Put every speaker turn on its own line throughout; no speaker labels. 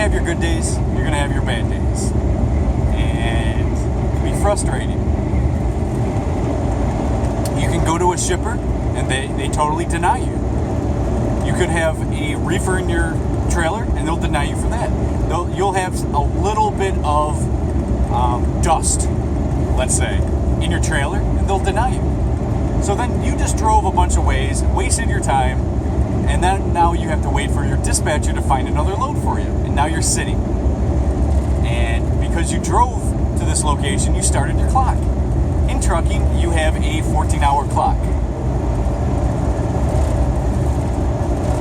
have your good days, you're going to have your bad days. And it can be frustrating. You can go to a shipper and they totally deny you. You could have a reefer in your trailer and they'll deny you for that. You'll have a little bit of dust, let's say, in your trailer and they'll deny you. So then you just drove a bunch of ways, wasted your time, and then now you have to wait for your dispatcher to find another load for you. And now you're sitting. And because you drove to this location, you started your clock. In trucking, you have a 14-hour clock.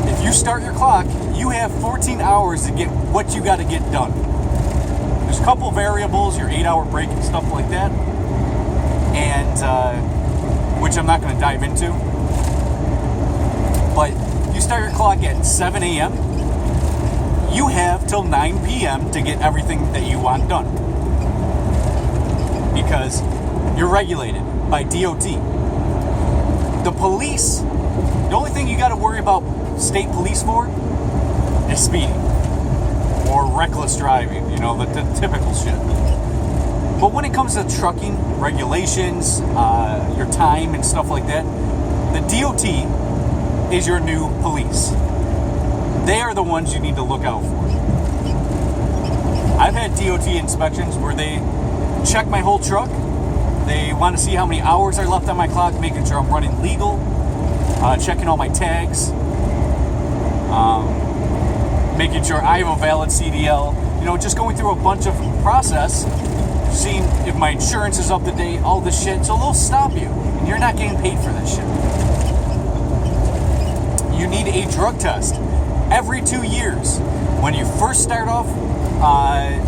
If you start your clock, you have 14 hours to get what you got to get done. There's a couple variables, your 8-hour break and stuff like that, and which I'm not going to dive into. But you start your clock at 7 a.m., you have till 9 p.m. to get everything that you want done. Because you're regulated by DOT. The police, the only thing you got to worry about state police for is speeding or reckless driving, the typical shit. But when it comes to trucking regulations, your time and stuff like that, the DOT is your new police. They are the ones you need to look out for. I've had DOT inspections where they check my whole truck. They want to see how many hours are left on my clock, making sure I'm running legal, checking all my tags, making sure I have a valid CDL, just going through a bunch of process, seeing if my insurance is up to date, all this shit. So they'll stop you, and you're not getting paid for this shit. You need a drug test every 2 years. When you first start off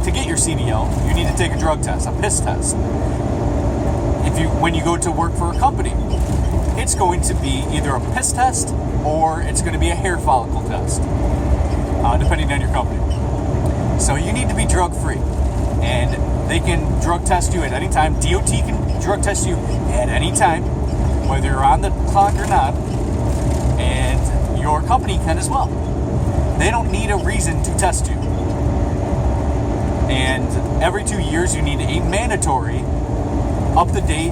to get your CDL, you need to take a drug test, a piss test. When you go to work for a company, it's going to be either a piss test or it's going to be a hair follicle test, depending on your company. So you need to be drug-free, and they can drug test you at any time. DOT can drug test you at any time, whether you're on the clock or not, and your company can as well. They don't need a reason to test you. And every 2 years, you need a mandatory, up-to-date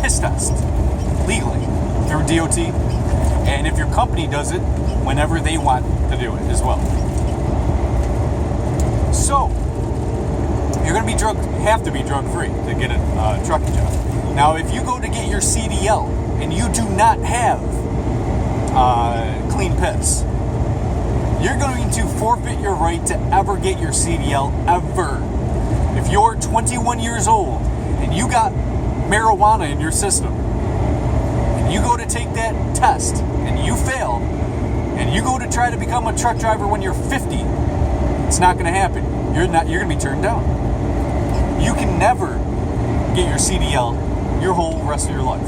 piss test, legally, through DOT. And if your company does it, whenever they want to do it as well. So, you're going to have to be drug-free to get a trucking job. Now, if you go to get your CDL and you do not have clean piss, you're going to forfeit your right to ever get your CDL, ever. If you're 21 years old and you got marijuana in your system, and you go to take that test and you fail, and you go to try to become a truck driver when you're 50, it's not going to happen. You're going to be turned down. You can never get your CDL your whole rest of your life.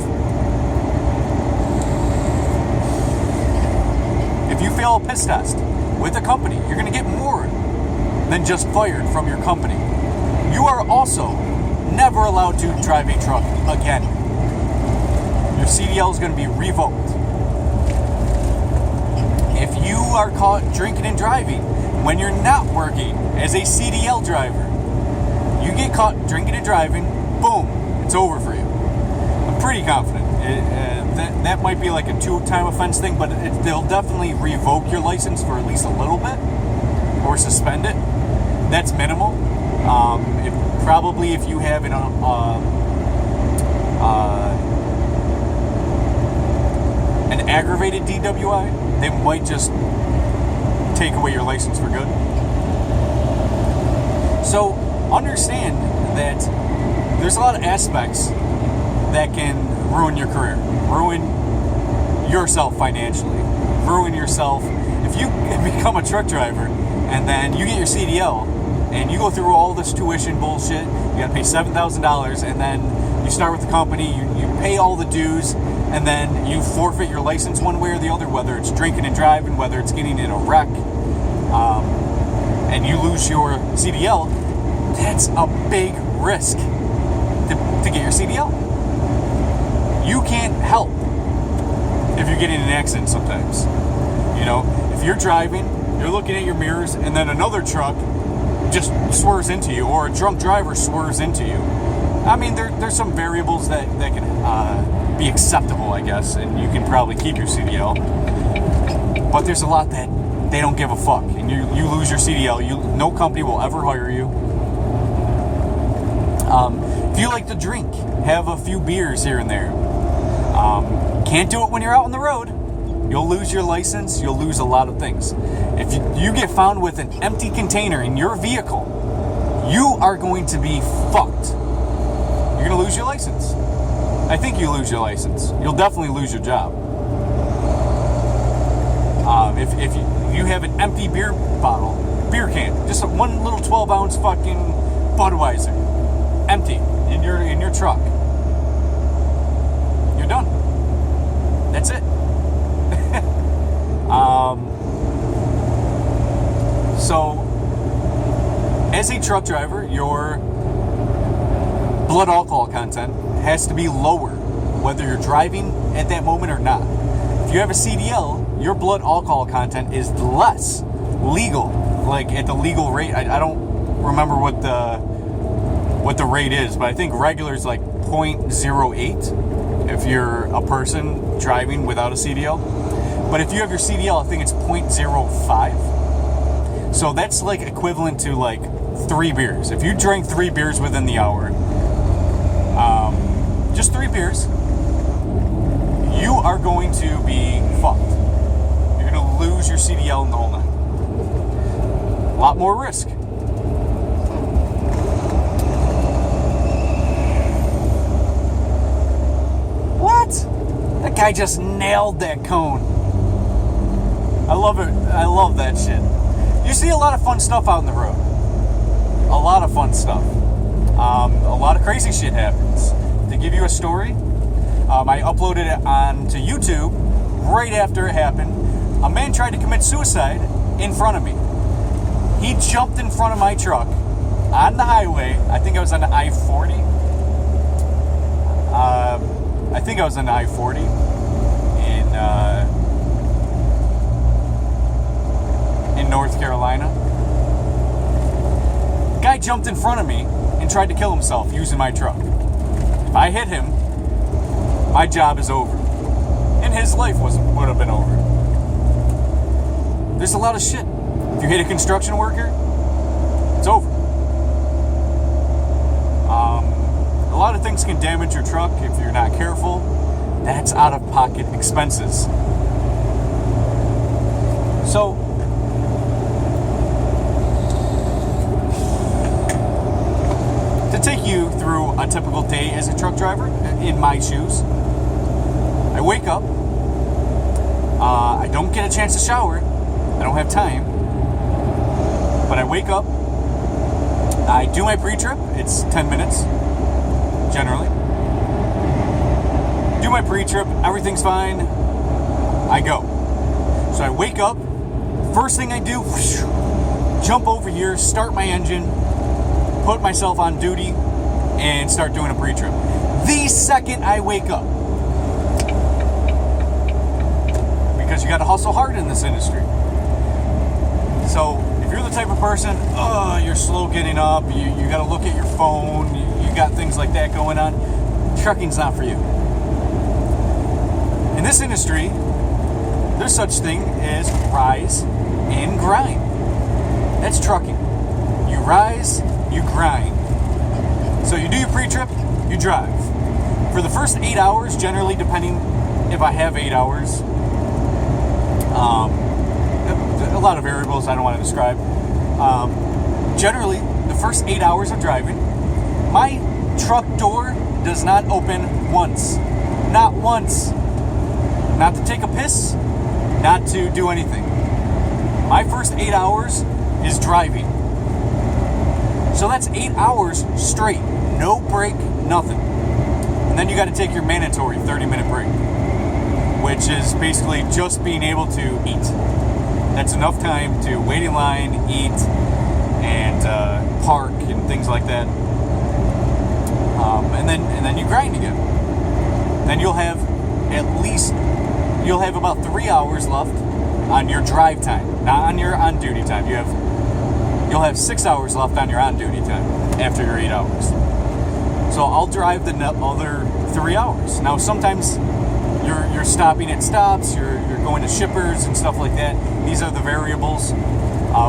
If you fail a piss test with a company, you're going to get more than just fired from your company. You are also never allowed to drive a truck again. Your CDL is going to be revoked. If you are caught drinking and driving when you're not working as a CDL driver, you get caught drinking and driving, boom, it's over for you. I'm pretty confident. That might be like a 2-time offense thing, but they'll definitely revoke your license for at least a little bit or suspend it. That's minimal. Probably if you have an aggravated DWI, they might just take away your license for good. So understand that there's a lot of aspects that can ruin your career, ruin yourself financially, ruin yourself. If you become a truck driver and then you get your CDL and you go through all this tuition bullshit, you got to pay $7,000, and then you start with the company, you pay all the dues, and then you forfeit your license one way or the other, whether it's drinking and driving, whether it's getting in a wreck, and you lose your CDL, that's a big risk to get your CDL. You can't help if you get in an accident sometimes. If you're driving You're looking at your mirrors, and then another truck just swerves into you, or a drunk driver swerves into you. I mean, there's some variables that can be acceptable, I guess, and you can probably keep your CDL. But there's a lot that they don't give a fuck, and you lose your CDL. No company will ever hire you. If you like to drink, have a few beers here and there. Can't do it when you're out on the road. You'll lose your license. You'll lose a lot of things. If you get found with an empty container in your vehicle, you are going to be fucked. You're going to lose your license. I think you lose your license. You'll definitely lose your job. If you have an empty beer can, just one little 12-ounce fucking Budweiser, empty in your truck, you're done. That's it. So, as a truck driver, your blood alcohol content has to be lower, whether you're driving at that moment or not. If you have a CDL, your blood alcohol content is less legal, like at the legal rate. I don't remember what the rate is, but I think regular is like 0.08 if you're a person driving without a CDL. But if you have your CDL, I think it's 0.05. So that's like equivalent to like 3 beers. If you drink 3 beers within the hour, just 3 beers, you are going to be fucked. You're going to lose your CDL in the whole night. A lot more risk. What? That guy just nailed that cone. I love it. I love that shit. You see a lot of fun stuff out on the road. A lot of fun stuff. A lot of crazy shit happens. To give you a story, I uploaded it onto YouTube right after it happened. A man tried to commit suicide in front of me. He jumped in front of my truck on the highway. I think I was on the I-40. I think I was on the I-40 in North Carolina. Guy jumped in front of me and tried to kill himself using my truck. If I hit him, my job is over. And his life would have been over. There's a lot of shit. If you hit a construction worker, it's over. A lot of things can damage your truck if you're not careful. That's out-of-pocket expenses. So, to take you through a typical day as a truck driver, in my shoes, I wake up, I don't get a chance to shower, I don't have time, but I wake up, I do my pre-trip, it's 10 minutes, generally. Do my pre-trip, everything's fine, I go. So I wake up, first thing I do, jump over here, start my engine, put myself on duty, and start doing a pre-trip. The second I wake up. Because you gotta hustle hard in this industry. So, if you're the type of person, you're slow getting up, you gotta look at your phone, you got things like that going on, trucking's not for you. In this industry, there's such thing as rise and grind. That's trucking. You rise, you grind. So you do your pre-trip, you drive. For the first 8 hours, generally, depending if I have 8 hours, a lot of variables I don't want to describe. Generally, the first 8 hours of driving, my truck door does not open once. Not once. Not to take a piss, not to do anything. My first 8 hours is driving. So that's 8 hours straight. No break, nothing. And then you got to take your mandatory 30-minute break, which is basically just being able to eat. That's enough time to wait in line, eat, and park and things like that. And then you grind again. Then you'll have about 3 hours left on your drive time, not on your on-duty time. You'll have 6 hours left on your on-duty time after your 8 hours. So I'll drive the other 3 hours. Now sometimes you're stopping at stops, you're going to shippers and stuff like that. These are the variables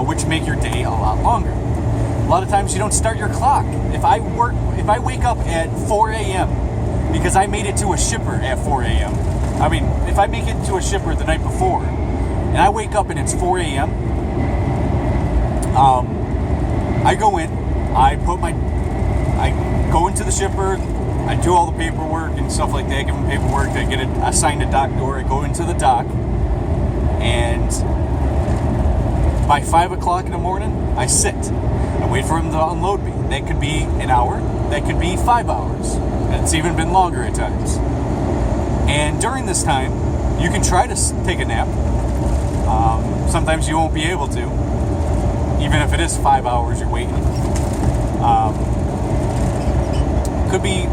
which make your day a lot longer. A lot of times you don't start your clock. If I wake up at 4 a.m. because I made it to a shipper at 4 a.m. I mean, if I make it to a shipper the night before and I wake up and it's 4 a.m., I go in, I go into the shipper, I do all the paperwork and stuff like that, give them paperwork, I get assigned a dock door, I go into the dock, and by 5 o'clock in the morning, I sit. I wait for them to unload me. That could be an hour, that could be 5 hours, and it's even been longer at times. And during this time, you can try to take a nap. Sometimes you won't be able to, even if it is 5 hours you're waiting. Could be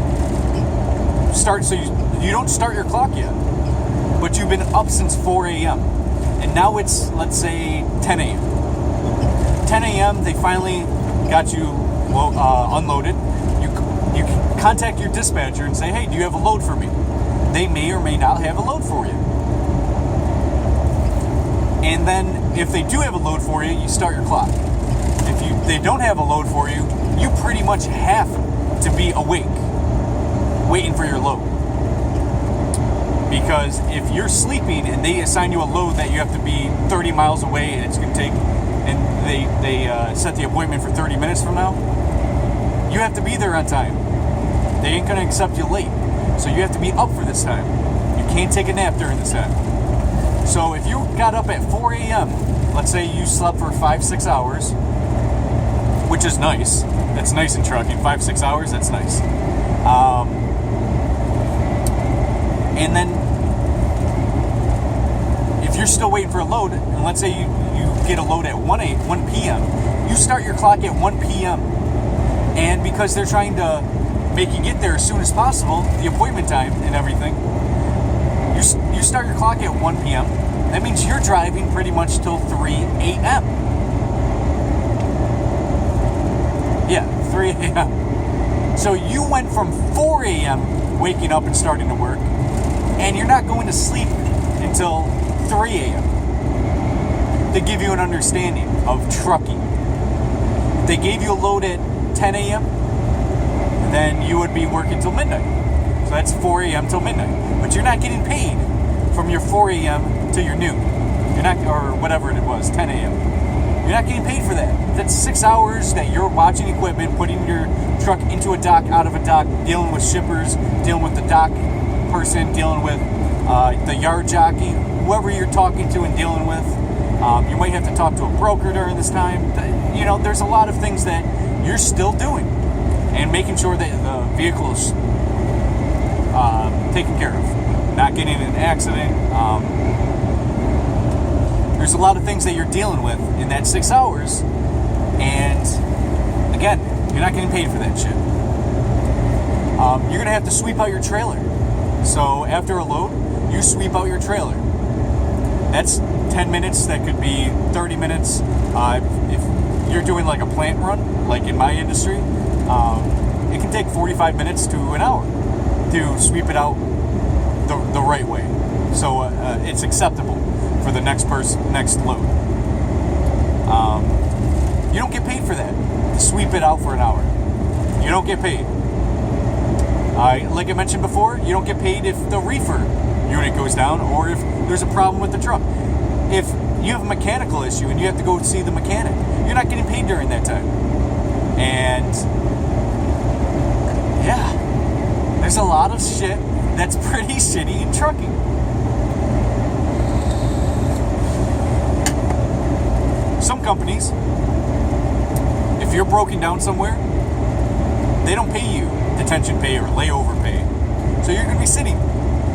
so you don't start your clock yet, but you've been up since 4 a.m. and now it's, let's say, 10 a.m. 10 a.m. they finally got you unloaded. You contact your dispatcher and say, hey, do you have a load for me? They may or may not have a load for you. And then if they do have a load for you, you start your clock. If they don't have a load for you, you pretty much have to be awake, waiting for your load. Because if you're sleeping and they assign you a load that you have to be 30 miles away and it's going to take, and they set the appointment for 30 minutes from now, you have to be there on time. They ain't going to accept you late. So you have to be up for this time. You can't take a nap during this time. So if you got up at 4 a.m., let's say you slept for 5-6 hours, which is nice. That's nice in trucking. 5-6 hours, that's nice. And then if you're still waiting for a load, and let's say you get a load at 1 p.m., you start your clock at 1 p.m. And because they're trying to make you get there as soon as possible, the appointment time and everything, you start your clock at 1 p.m. That means you're driving pretty much till 3 a.m. Yeah, 3 a.m. So you went from 4 a.m. waking up and starting to work, and you're not going to sleep until 3 a.m. to give you an understanding of trucking. If they gave you a load at 10 a.m., then you would be working till midnight. So that's 4 a.m. till midnight. But you're not getting paid from your 4 a.m. to your noon. You're not, or whatever it was, 10 a.m. You're not getting paid for that. That's 6 hours that you're watching equipment, putting your truck into a dock, out of a dock, dealing with shippers, dealing with the dock person, dealing with the yard jockey, whoever you're talking to and dealing with. You might have to talk to a broker during this time. You know, there's a lot of things that you're still doing and making sure that the vehicle is taken care of, not getting in an accident. There's a lot of things that you're dealing with in that 6 hours, and again, you're not getting paid for that shit. You're gonna have to sweep out your trailer. So after a load, you sweep out your trailer. That's 10 minutes, that could be 30 minutes. If you're doing like a plant run, like in my industry, it can take 45 minutes to an hour to sweep it out the right way. So it's acceptable for the next load. You don't get paid for that. To sweep it out for an hour. You don't get paid. Like I mentioned before, you don't get paid if the reefer unit goes down or if there's a problem with the truck. If you have a mechanical issue and you have to go see the mechanic, you're not getting paid during that time. And yeah, there's a lot of shit that's pretty shitty in trucking. Some companies, if you're broken down somewhere, they don't pay you detention pay or layover pay. So you're going to be sitting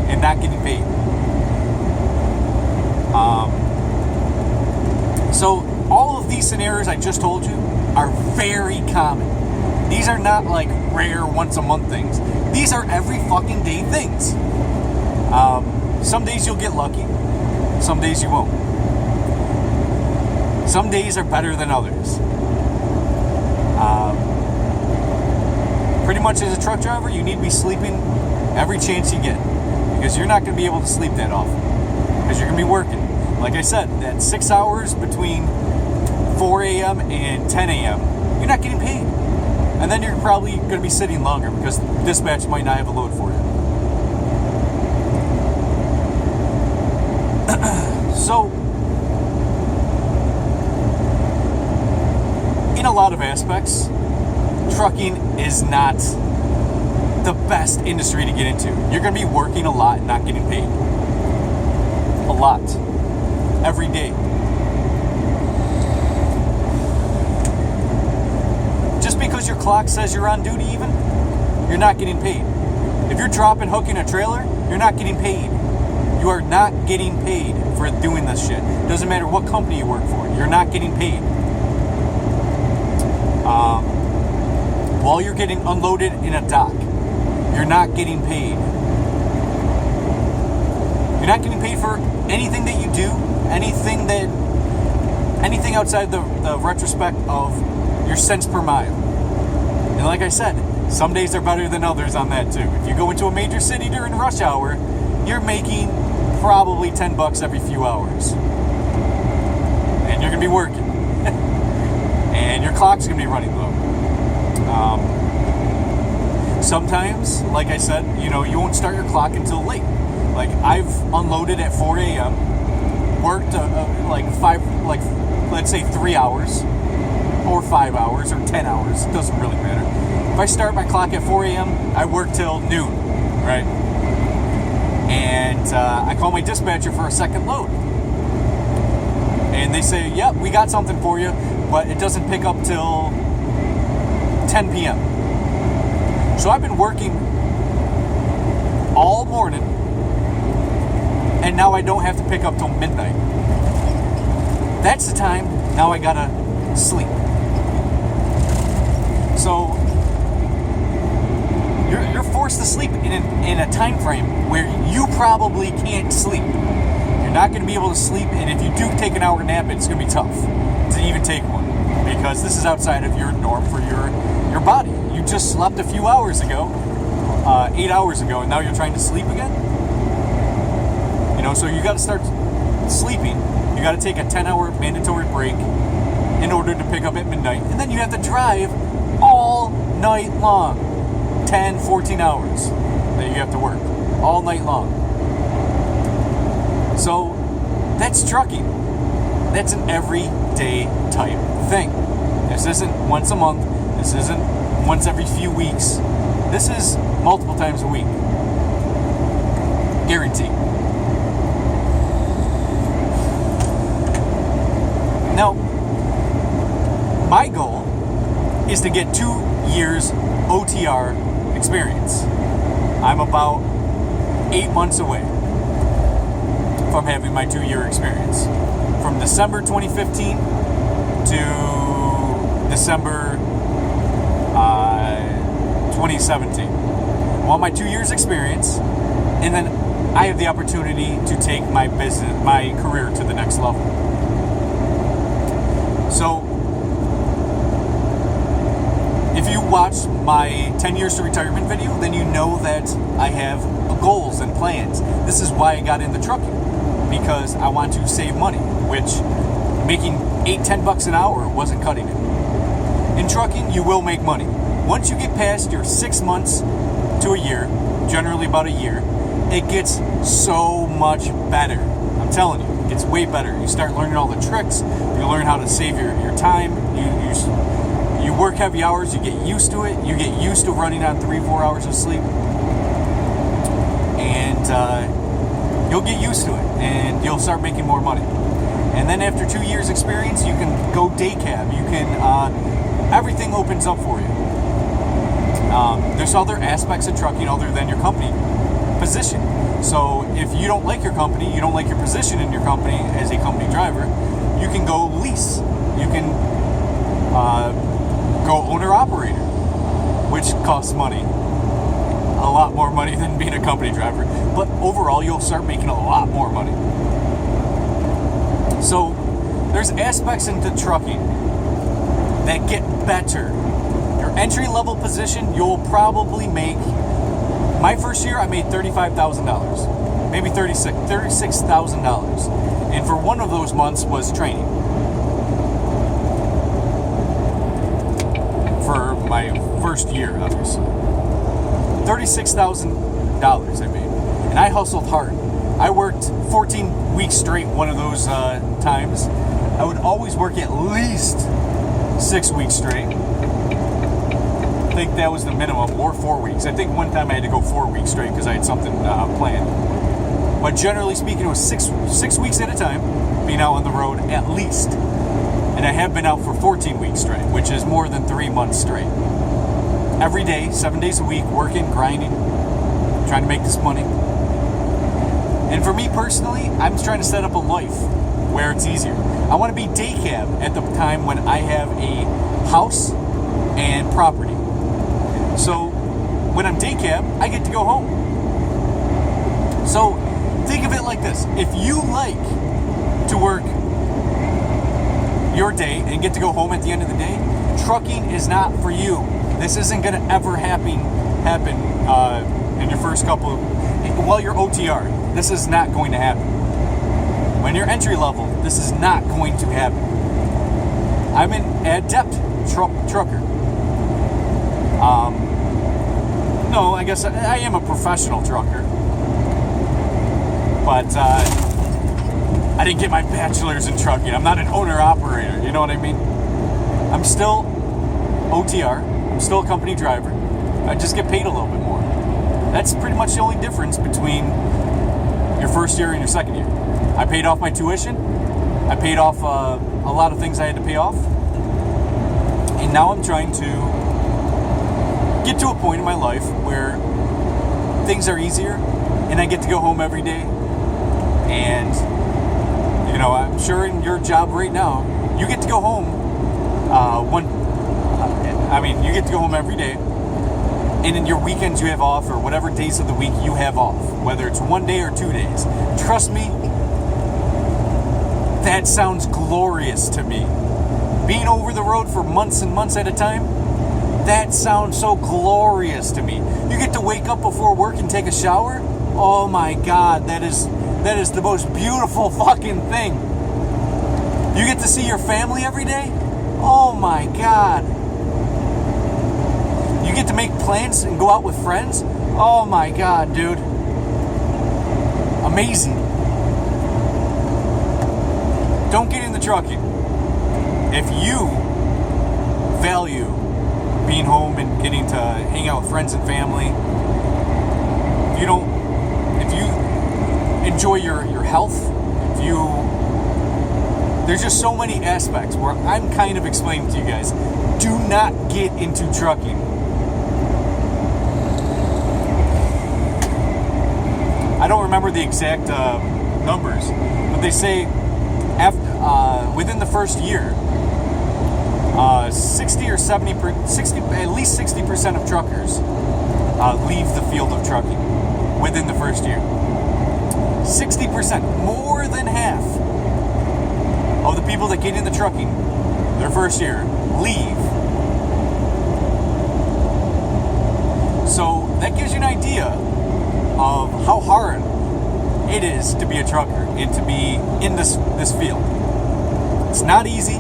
and not getting paid. So all of these scenarios I just told you are very common. These are not like rare once a month things. These are every fucking day things. Some days you'll get lucky. Some days you won't. Some days are better than others. Pretty much as a truck driver, you need to be sleeping every chance you get, because you're not going to be able to sleep that often, because you're going to be working. Like I said, that 6 hours between 4 a.m. and 10 a.m., you're not getting paid. And then you're probably going to be sitting longer because dispatch might not have a load for you. So, in a lot of aspects, trucking is not the best industry to get into. You're going to be working a lot and not getting paid. A lot. Every day. Just because your clock says you're on duty even, you're not getting paid. If you're dropping hooking a trailer, you're not getting paid. You are not getting paid for doing this shit. Doesn't matter what company you work for, you're not getting paid. While you're getting unloaded in a dock, you're not getting paid. You're not getting paid for anything that you do, anything outside the retrospect of your cents per mile. And like I said, some days are better than others on that too. If you go into a major city during rush hour, you're making probably $10 every few hours. And you're going to be working. And your clock's going to be running low. Sometimes, like I said, you won't start your clock until late. Like, I've unloaded at 4 a.m., worked let's say 3 hours, or 5 hours, or 10 hours. It doesn't really matter. If I start my clock at 4 a.m., I work till noon, right? And I call my dispatcher for a second load. And they say, yep, we got something for you, but it doesn't pick up till 10 p.m. So I've been working all morning, and now I don't have to pick up till midnight. That's the time, now I gotta sleep. So you're forced to sleep in a time frame where you probably can't sleep. You're not going to be able to sleep, and if you do take an hour nap, it's going to be tough to even take one, because this is outside of your norm for your body. You just slept a few hours ago, 8 hours ago, and now you're trying to sleep again. So you got to start sleeping. You got to take a 10-hour mandatory break in order to pick up at midnight, and then you have to drive all night long. 10, 14 hours that you have to work all night long. So that's trucking. That's an everyday type thing. This isn't once a month. This isn't once every few weeks. This is multiple times a week. Guaranteed. Now, my goal is to get 2 years OTR experience. I'm about 8 months away from having my 2-year experience. From December 2015 to December 2017. I want my 2 years experience, and then I have the opportunity to take my career to the next level. So, if you watch my 10 years to retirement video, then you know that I have goals and plans. This is why I got into trucking, because I want to save money, which making $8-10 an hour wasn't cutting it. In trucking, you will make money. Once you get past your 6 months to a year, generally about a year, it gets so much better. I'm telling you, it gets way better. You start learning all the tricks. You learn how to save your time. You work heavy hours, you get used to it. You get used to running on 3-4 hours of sleep. And you'll get used to it, and you'll start making more money. And then after 2 years experience, you can go day cab. You can, everything opens up for you. There's other aspects of trucking other than your company position. So if you don't like your company, you don't like your position in your company as a company driver, you can go lease. You can go owner-operator, which costs money. A lot more money than being a company driver. But overall, you'll start making a lot more money. So there's aspects into trucking that get better. Your entry-level position, you'll probably make... My first year, I made $35,000. Maybe $36,000. And for one of those months was training. For my first year, obviously. $36,000 I made. And I hustled hard. I worked 14 weeks straight one of those times. I would always work at least 6 weeks straight. I think that was the minimum, or 4 weeks. I think one time I had to go 4 weeks straight because I had something planned. But generally speaking, it was six weeks at a time, being out on the road at least. And I have been out for 14 weeks straight, which is more than 3 months straight. Every day, 7 days a week, working, grinding, trying to make this money. And for me personally, I'm just trying to set up a life where it's easier. I want to be day cab at the time when I have a house and property. So when I'm day cab, I get to go home. So think of it like this. If you like to work your day and get to go home at the end of the day, trucking is not for you. This isn't going to ever happen in your first couple of... While you're OTR, this is not going to happen. When you're entry level, this is not going to happen. I'm an adept trucker. No, I guess I am a professional trucker. But I didn't get my bachelor's in trucking. I'm not an owner-operator, you know what I mean? I'm still OTR. I'm still a company driver. I just get paid a little bit more. That's pretty much the only difference between your first year and your second year. I paid off my tuition. I paid off a lot of things I had to pay off. And now I'm trying to get to a point in my life where things are easier and I get to go home every day. And, you know, I'm sure in your job right now, you get to go home you get to go home every day. And in your weekends you have off, or whatever days of the week you have off, whether it's 1 day or 2 days. Trust me, that sounds glorious to me. Being over the road for months and months at a time, that sounds so glorious to me. You get to wake up before work and take a shower. Oh my God, that is the most beautiful fucking thing. You get to see your family every day. Oh my God. You get to make plans and go out with friends. Oh my God, dude. Amazing. Don't get into trucking. If you value being home and getting to hang out with friends and family, if you enjoy your health, there's just so many aspects where I'm kind of explaining to you guys, do not get into trucking. I don't remember the exact numbers, but they say within the first year, 60 or 60, at least 60% of truckers leave the field of trucking within the first year. 60%, more than half of the people that get into trucking their first year leave. So that gives you an idea of how hard it is to be a trucker and to be in this field. It's not easy.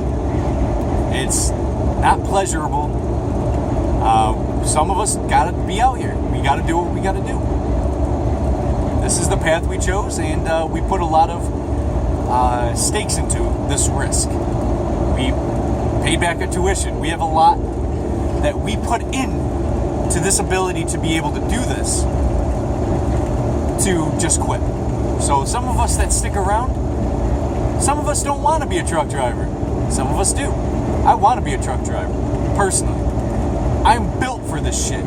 It's not pleasurable. Some of us gotta be out here. We gotta do what we gotta do. This is the path we chose, and we put a lot of stakes into this risk. We paid back a tuition. We have a lot that we put in to this ability to be able to do this, to just quit. So some of us that stick around, some of us don't want to be a truck driver. Some of us do. I want to be a truck driver, personally. I'm built for this shit.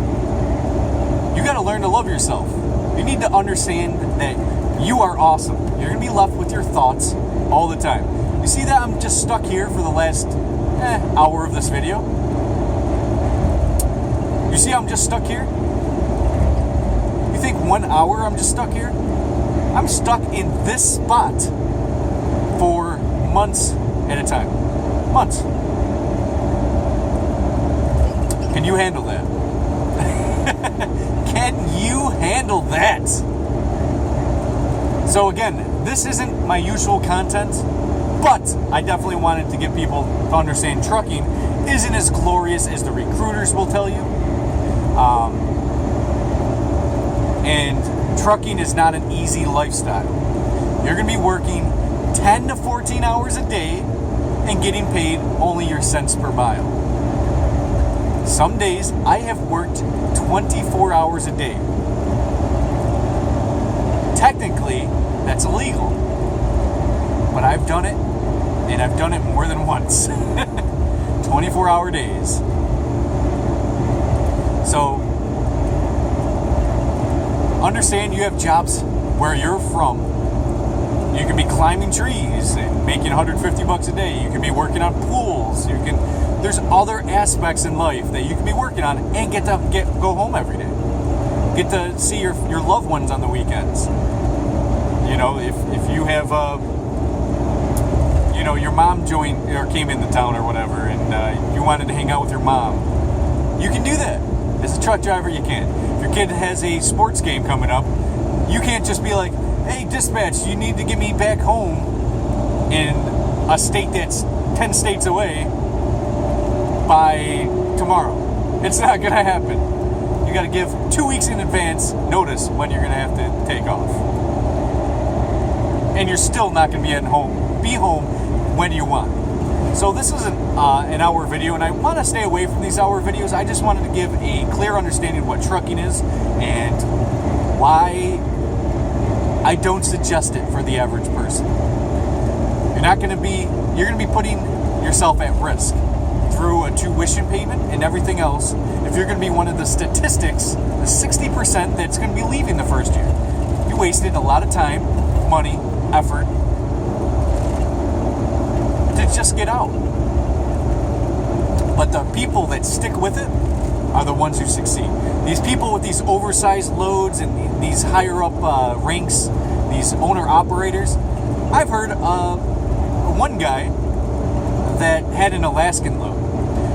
You got to learn to love yourself. You need to understand that you are awesome. You're going to be left with your thoughts all the time. You see that I'm just stuck here for the last hour of this video? You see I'm just stuck here? You think 1 hour I'm just stuck here? I'm stuck in this spot for months at a time. Months. Can you handle that? Can you handle that? So again, this isn't my usual content, but I definitely wanted to get people to understand trucking isn't as glorious as the recruiters will tell you. And trucking is not an easy lifestyle. You're going to be working 10 to 14 hours a day and getting paid only your cents per mile. Some days I have worked 24 hours a day. Technically, that's illegal. But I've done it, and I've done it more than once. 24-hour days. So, understand you have jobs where you're from. You can be climbing trees and making $150 a day. You can be working on pools. There's other aspects in life that you can be working on and go home every day. Get to see your loved ones on the weekends. You know, if you have your mom joined or came into town or whatever, and you wanted to hang out with your mom, you can do that. As a truck driver, you can. If your kid has a sports game coming up, you can't just be like, hey, dispatch, you need to get me back home in a state that's 10 states away by tomorrow. It's not going to happen. You got to give 2 weeks in advance notice when you're going to have to take off. And you're still not going to be home when you want. So this is an hour video, and I want to stay away from these hour videos. I just wanted to give a clear understanding of what trucking is and why I don't suggest it for the average person. You're going to be putting yourself at risk through a tuition payment and everything else if you're going to be one of the statistics, the 60% that's going to be leaving the first year. You wasted a lot of time, money, effort to just get out. But the people that stick with it are the ones who succeed. These people with these oversized loads and these higher up ranks, these owner-operators, I've heard one guy that had an Alaskan load.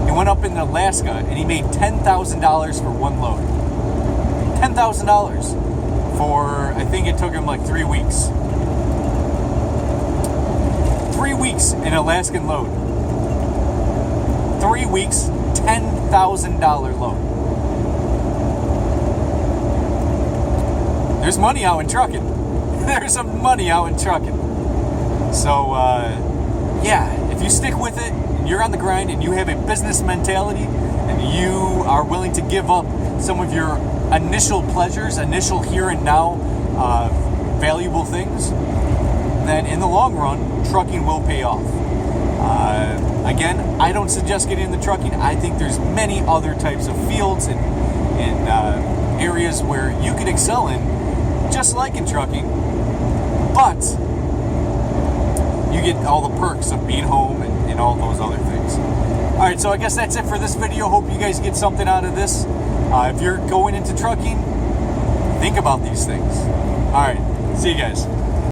He went up in Alaska and he made $10,000 for one load. $10,000 for, I think it took him like 3 weeks. 3 weeks in Alaskan load. 3 weeks, $10,000 load. There's money out in trucking. There's some money out in trucking. So, if you stick with it, and you're on the grind, and you have a business mentality, and you are willing to give up some of your initial pleasures, initial here and now valuable things, then in the long run, trucking will pay off. Again, I don't suggest getting into trucking. I think there's many other types of fields and areas where you could excel in, just like in trucking, but you get all the perks of being home and all those other things. All right, so I guess that's it for this video. Hope you guys get something out of this. If you're going into trucking, think about these things. All right, see you guys.